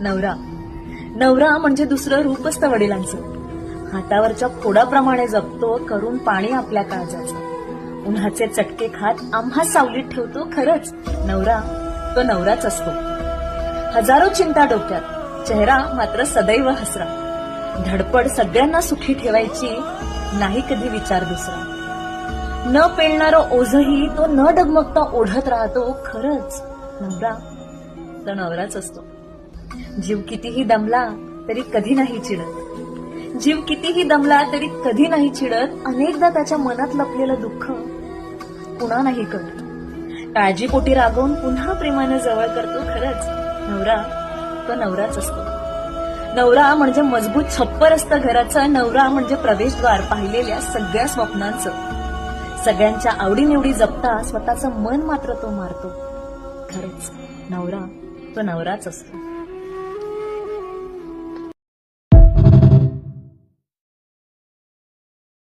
नवरा नवरा म्हणजे दुसरं रूप असतं वडिलांचं. हातावरच्या फोडाप्रमाणे जपतो करून पाणी आपल्या काळजाचं. उन्हाचे चटके खात आम्हा सावलीत ठेवतो. खरंच नवरा तो नवराच असतो. हजारो चिंता डोक्यात, चेहरा मात्र सदैव हसरा. धडपड सगळ्यांना सुखी ठेवायची, नाही कधी विचार दुसरा. न पेलणारं ओझही तो न डगमगता ओढत राहतो. खरंच नवरा तो नवराच असतो. जीव कितीही दमला तरी कधी नाही चिडत. जीव कितीही दमला तरी कधी नाही चिडत. अनेकदा त्याच्या मनात लपलेलं दुःख पुन्हा नाही कळत. काळजीपोटी रागवून पुन्हा प्रेमानं जवळ करतो. खरंच नवरा तो नवराच असतो. नवरा म्हणजे मजबूत छप्पर असतं घराचं. नवरा म्हणजे प्रवेशद्वार पाहिलेल्या सगळ्या स्वप्नांचं. सगळ्यांच्या आवडीनिवडी जपता स्वतःचं मन मात्र तो मारतो. खरंच नवरा तो नवराच असतो.